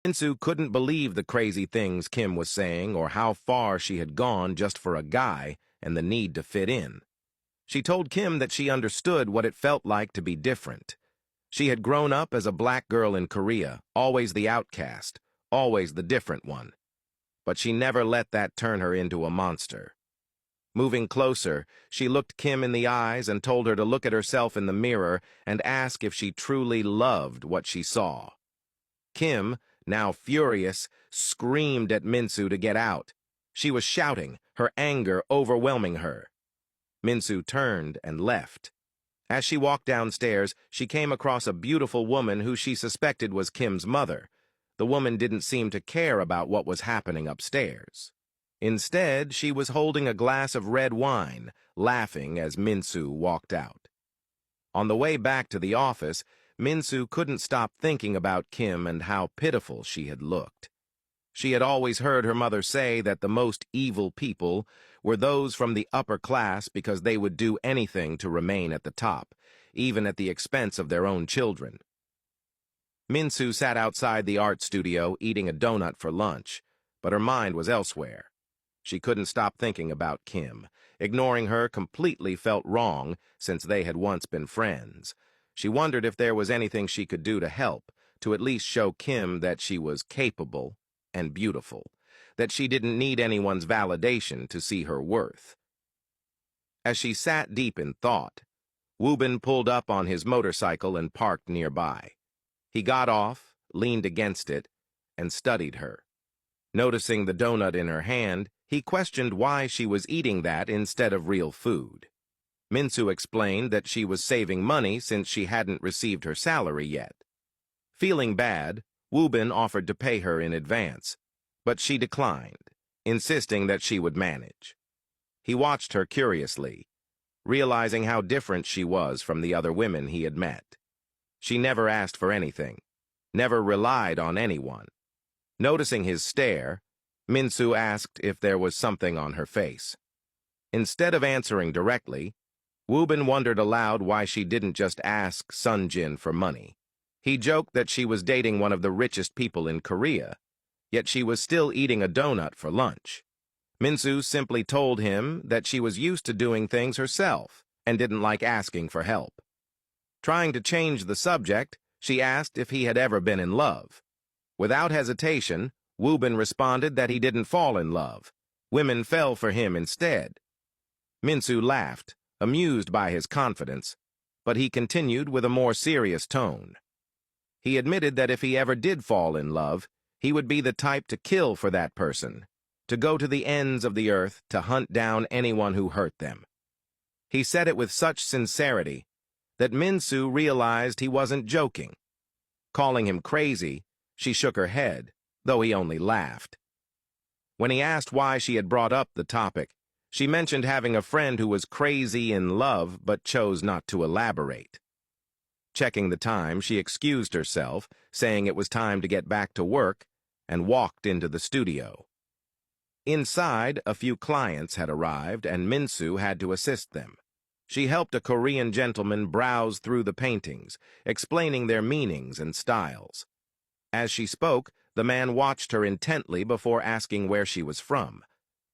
Minsu couldn't believe the crazy things Kim was saying or how far she had gone just for a guy and the need to fit in. She told Kim that she understood what it felt like to be different. She had grown up as a black girl in Korea, always the outcast, always the different one. But she never let that turn her into a monster. Moving closer, she looked Kim in the eyes and told her to look at herself in the mirror and ask if she truly loved what she saw. Kim, now furious, screamed at Minsu to get out. She was shouting, her anger overwhelming her. Minsu turned and left. As she walked downstairs, she came across a beautiful woman who she suspected was Kim's mother. The woman didn't seem to care about what was happening upstairs. Instead, she was holding a glass of red wine, laughing as Minsu walked out. On the way back to the office, Minsu couldn't stop thinking about Kim and how pitiful she had looked. She had always heard her mother say that the most evil people were those from the upper class because they would do anything to remain at the top, even at the expense of their own children. Minsu sat outside the art studio eating a donut for lunch, but her mind was elsewhere. She couldn't stop thinking about Kim. Ignoring her completely felt wrong since they had once been friends. She wondered if there was anything she could do to help, to at least show Kim that she was capable and beautiful, that she didn't need anyone's validation to see her worth. As she sat deep in thought, Woobin pulled up on his motorcycle and parked nearby. He got off, leaned against it, and studied her. Noticing the donut in her hand, he questioned why she was eating that instead of real food. Minsu explained that she was saving money since she hadn't received her salary yet. Feeling bad, Woobin offered to pay her in advance, but she declined, insisting that she would manage. He watched her curiously, realizing how different she was from the other women he had met. She never asked for anything, never relied on anyone. Noticing his stare, Minsu asked if there was something on her face. Instead of answering directly, Woobin wondered aloud why she didn't just ask Sunjin for money. He joked that she was dating one of the richest people in Korea, yet she was still eating a donut for lunch. Minsu simply told him that she was used to doing things herself and didn't like asking for help. Trying to change the subject, she asked if he had ever been in love. Without hesitation, Woobin responded that he didn't fall in love. Women fell for him instead. Minsu laughed, amused by his confidence, but he continued with a more serious tone. He admitted that if he ever did fall in love, he would be the type to kill for that person, to go to the ends of the earth to hunt down anyone who hurt them. He said it with such sincerity that Minsu realized he wasn't joking. Calling him crazy, she shook her head, though he only laughed. When he asked why she had brought up the topic, she mentioned having a friend who was crazy in love but chose not to elaborate. Checking the time, she excused herself, saying it was time to get back to work, and walked into the studio. Inside, a few clients had arrived, and Minsu had to assist them. She helped a Korean gentleman browse through the paintings, explaining their meanings and styles. As she spoke, the man watched her intently before asking where she was from.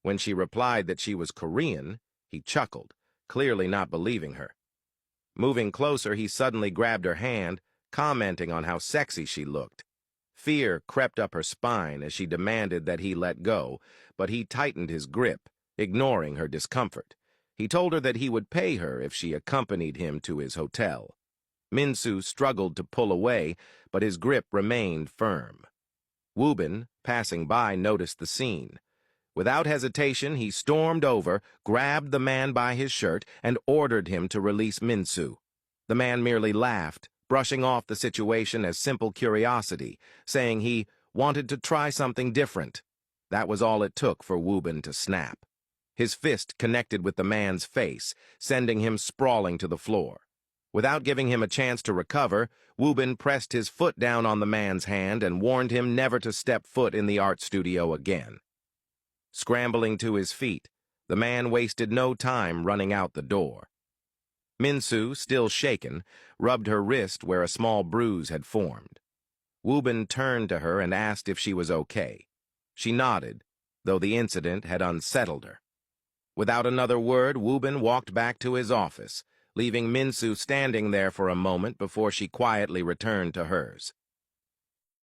When she replied that she was Korean, he chuckled, clearly not believing her. Moving closer, he suddenly grabbed her hand, commenting on how sexy she looked. Fear crept up her spine as she demanded that he let go, but he tightened his grip, ignoring her discomfort. He told her that he would pay her if she accompanied him to his hotel. Minsu struggled to pull away, but his grip remained firm. Woobin, passing by, noticed the scene. Without hesitation, he stormed over, grabbed the man by his shirt, and ordered him to release Minsu. The man merely laughed, brushing off the situation as simple curiosity, saying he wanted to try something different. That was all it took for Woobin to snap. His fist connected with the man's face, sending him sprawling to the floor. Without giving him a chance to recover, Woobin pressed his foot down on the man's hand and warned him never to step foot in the art studio again. Scrambling to his feet, the man wasted no time running out the door. Minsu, still shaken, rubbed her wrist where a small bruise had formed. Woo-bin turned to her and asked if she was okay. She nodded, though the incident had unsettled her. Without another word, Woo-bin walked back to his office, leaving Mensu standing there for a moment before she quietly returned to hers.